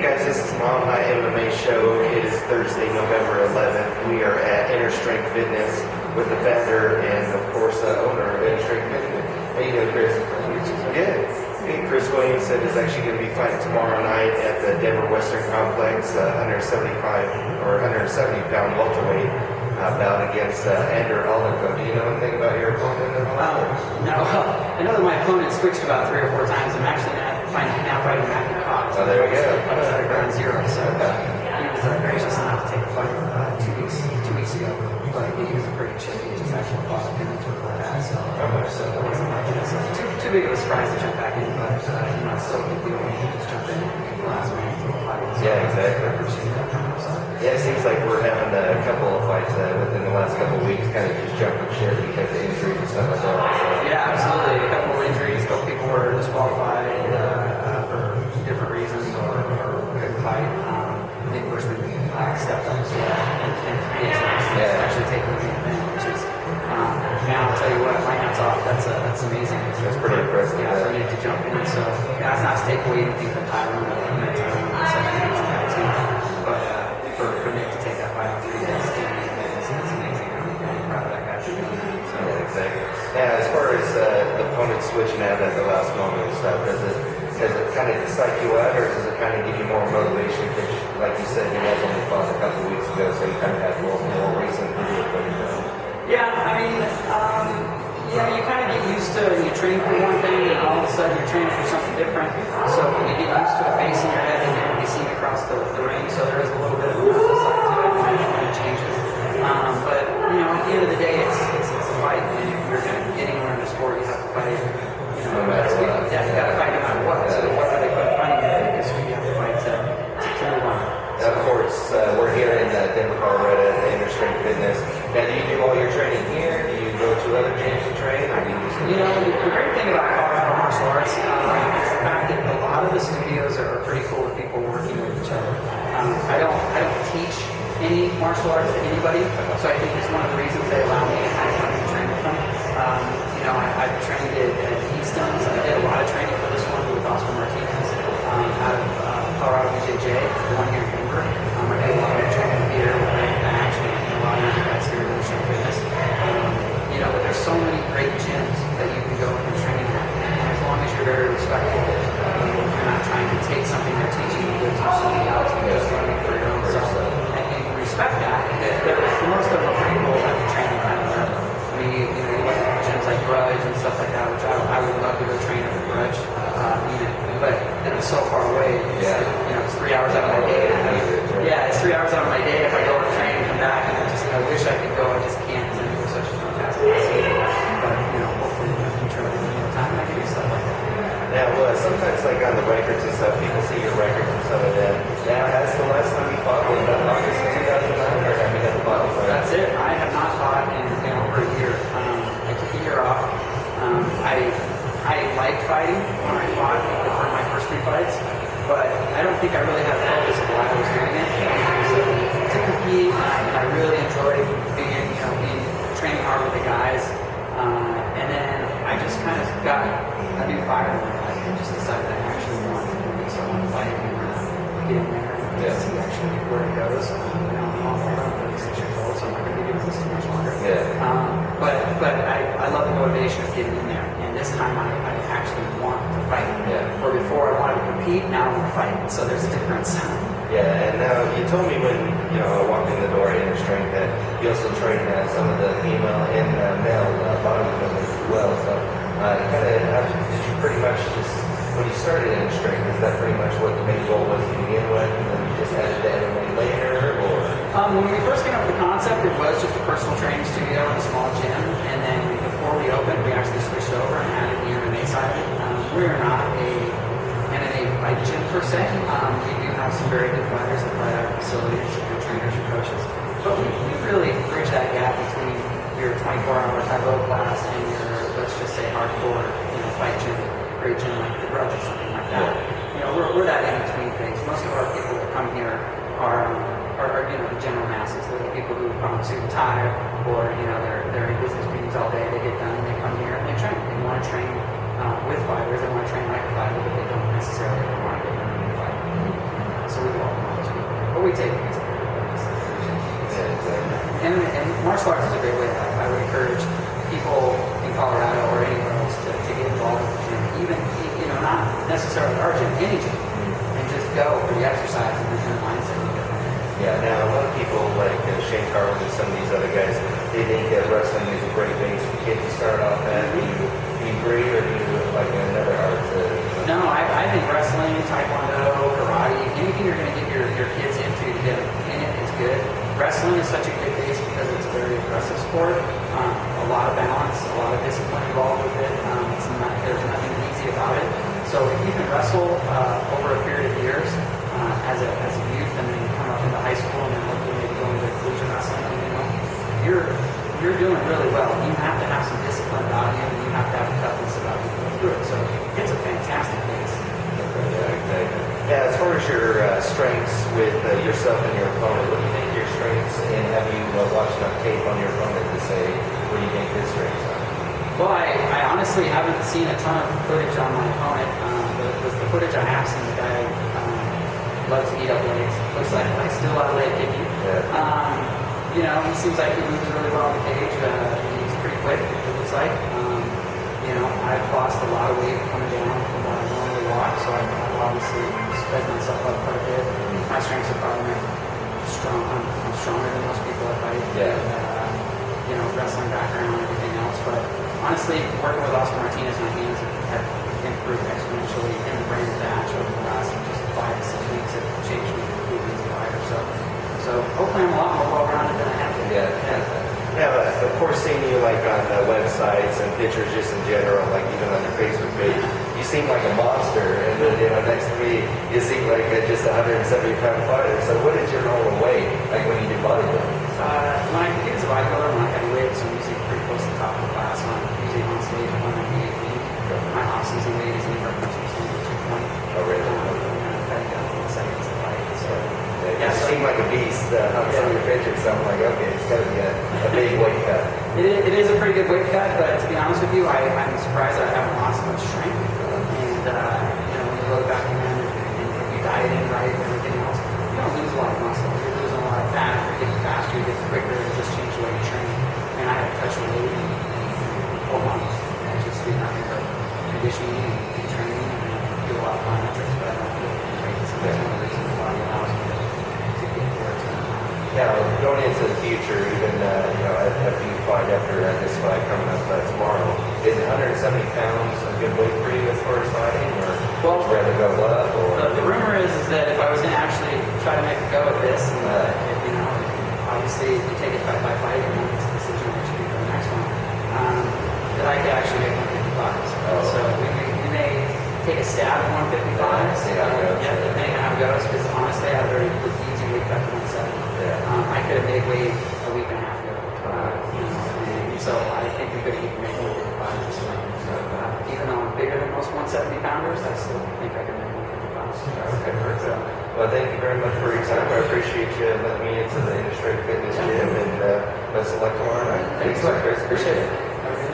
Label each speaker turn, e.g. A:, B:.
A: Hey guys, this is MHMMASHOW. It is Thursday, November 11th. We are at Inner Strength Fitness with the founder and, of course, owner of Inner Strength Fitness. How you doing, Chris? Good. Hey, Chris Williamson is actually going to be fighting tomorrow night at the Denver Western Complex, 175 or 170 pound welterweight bout against Andrew Alderco. Do you know anything about your opponent at all?
B: No. I know that my opponent switched about 3 or 4 times. I'm actually now fighting Matthew Cox.
A: Oh, there we go.
B: I was at ground zero, so he was gracious enough to take the fight 2 weeks ago. But he was a pretty chippy. He just actually fought a few minutes before that. So it wasn't like it was too big of a surprise to jump back in, but it's still a big deal when you just jump in the last minute to the fight. So
A: yeah, exactly.
B: I appreciate that from him. So.
A: Yeah, it seems like we're having a couple of fights within the last couple of weeks, kind of just jumping ship because of injuries and stuff like that. So.
B: Yeah, absolutely. A couple of injuries, a couple people were disqualified for different reasons or couldn't fight. I think Bushman stepped up as well and actually taking the event, which is now I'll tell you what, my hat's off. That's amazing.
A: That's pretty impressive.
B: Yeah, for Nick to jump in. So that's not to take away anything from Tyrone. I met Tyrone in such an amazing guy too. But for Nick to take that fight on 3 days, it's amazing. I'm proud of that guy for doing that. So.
A: Yeah, exactly. Now, as far as the opponent switching out at the last moment and stuff, does it kind of psych you out, or does it kind of give you more motivation? Because, like you said, you guys only fought a couple of weeks ago, so you kind of have more recent video footage.
B: Yeah, I mean, you kind of get used to you train for one thing, and all of a sudden you're training for something different. So you get used to a face in your head, and you're going to be seen across the ring. So there is a little bit of a mental side to it when it changes. But at the end of the day, it's a fight, and if you're going to get anywhere in the sport, you have to fight.
A: No matter what.
B: Yeah, you got to fight no matter what. So what are they putting fun in you? Because you have to fight to move on.
A: Of course, we're here in Denver, Colorado at Inner Strength Fitness. Now, do you do all your training here? Do you go to other gyms to train? Or do you just
B: the great thing about Colorado martial arts is the fact that a lot of the studios are pretty cool with people working with each other. I don't teach any martial arts to anybody, so I think it's one of the reasons they allow me to kind of train with them. I've trained at Easton's. I did a lot of training for this one with Oscar Martinez out of Colorado BJJ, the one here in Denver. I did a lot of training here with actually a lot of you guys here at Inner Strength Fitness. But there's so many great gyms that you can go and train at, and as long as you're very respectful, you're not trying to take something they're teaching you to teach something else, you're just learning for your own self. And you respect that. Most of them are pretty cool at the training kind of level. I mean, you look at gyms like Grudge and stuff like that, which I would love to go train at the Grudge unit, but it's so far away. It's 3 hours out of my day. It's 3 hours out of my day if I go and train and come back, and I wish I could go, I just can't because I think it's such a fantastic facility. But hopefully in the future, time I can do stuff like that.
A: Now, sometimes like on the records and stuff, people see your records and stuff like that. Now, has the last time you fought was that August of 2009, or have you had a fight?
B: That's it. I have not fought in over a year. I took a year off. I liked fighting when I fought for my first 3 fights, but I don't think I really had a focus of why I was doing it. So to compete, and I really enjoyed being training hard with the guys. And then I just kind of got a new fire in my life and just decided I actually wanted to do this. I want to fight and get in there and see actually where it goes. I'm 36 years old, so I'm not going to be doing this too much longer. But I love the motivation of getting in there. And this time I actually want to fight. Where before I wanted to compete, now I want to fight. So there's a difference.
A: And now you told me when I walked in the door at Inner Strength that you also train some of the female and male bodybuilders as well. So did you pretty much just, when you started Inner Strength, is that pretty much what the main goal was to begin with, and then you just added the MMA later, or?
B: When we first came up with the concept, it was just a personal training studio in a small gym, and then before we opened, we actually switched over and added the MMA side of it. We are not a MMA fight gym per se. We do have some very good fighters that fight out of facilities, some good trainers and coaches, but we really bridge that gap between your 24-hour Taekwondo class and your, let's just say, hardcore fight gym, great gym like the Grudge or something like that. We're that in between things. Most of our people that come here are the general masses. They're the people who come to suit and tie, or they're in business meetings all day. They get done and they come here and they train. They want to train with fighters. They want to train like a fighter, but they don't necessarily want to get done in a fight. So we welcome all those people. But we take
A: Yeah, exactly.
B: and martial arts is a great way of life. I would encourage people in Colorado or anywhere else to get involved with the gym, even, not necessarily our gym, any gym, and just go for the exercise and the mindset will be different.
A: Yeah, now a lot of people like Shane Carlin and some of these other guys, they think that wrestling is a great base for kids to start off at. Do you agree, or do you like another art to...
B: No, I think wrestling, taekwondo, karate, anything you're going to get your kids into to get them in it is good. Wrestling is such a good base because it's a very aggressive sport. A lot of balance, a lot of discipline involved with it. There's nothing easy about it. So if you can wrestle over a period of years as a youth, and then you come up into high school, and then hopefully maybe go into collegiate wrestling, you're doing really well. You have to have some discipline about you, and you have to have a toughness about you to go through it. So it's a fantastic base.
A: Yeah, exactly. Yeah, as far as your strengths with yourself and your opponent, what do you think your strengths, and have you watched enough tape on your opponent to say what do you think his strengths are?
B: Well, I honestly haven't seen a ton of footage on my opponent. The footage I have seen, the guy loves to eat up legs. Looks like still a lot of leg kicking.
A: Yeah.
B: He seems like he moves really well in the cage. He's pretty quick, it looks like. I've lost a lot of weight coming down from what I normally walk, so I've obviously sped myself up quite a bit. My strengths are probably strong. I'm stronger than most people I fight.
A: Yeah.
B: Wrestling background and everything else. But honestly, working with Oscar Martinez, my hands have improved exponentially in the branded batch over the last just 5 to 6 weeks. Have changed me completely as a fighter. So hopefully I'm a lot more well-rounded than I have been.
A: Yeah, of course, seeing you like on websites and pictures just in general, like even on your Facebook page, you seem like a monster. And then next to me, you seem like just a 170-pound fighter. So what is your normal weight, like when you do bodybuilding?
B: When I compete as a bodybuilder, I'm not heavyweight, so I'm usually pretty close to the top of the class. I'm usually on stage at 198. My off-season weight is anywhere from 210 to 220.
A: Oh, really?
B: Cutting down in seconds to fight. So.
A: You seem like a beast on some of your pictures, so I'm like, okay, it's got to be a big weight cut.
B: It is a pretty good weight cut, but to be honest with you, I'm surprised I haven't lost much strength. And when you load back in and if you diet in right and everything else, you don't lose a lot of muscle. You're losing a lot of fat. You're getting faster, you're getting quicker, and just change the way you train. And I haven't touched a weight in 4 months. I just do nothing but conditioning and training and do a lot of plyometrics, but I don't do any weights. So that's one of the reasons why it allows me to get where it's at.
A: Now, going into the future, even after you fight, after this fight coming up tomorrow, is 170 pounds a good weight for you as far as fighting, or would you rather go up? Or
B: the rumor is that if I was going to actually try to make a go at this, and obviously you take it fight by fight and make a decision what you do for the next one, that I could actually make 155s. So we may take a stab at 155.
A: See how it goes.
B: Yeah, depending on how it goes, because honestly, I have a very easy weight cut to 170. I could have made weight a week and a half ago. So I think we could have even made 155 this week. Even though I'm bigger than most 170 pounders, I still think I could make 155.
A: Okay, perfect. Well, thank you very much for your time. I appreciate you letting me into the Interstate Fitness Gym, and best of luck tomorrow night.
B: Thanks, Chris. Appreciate it.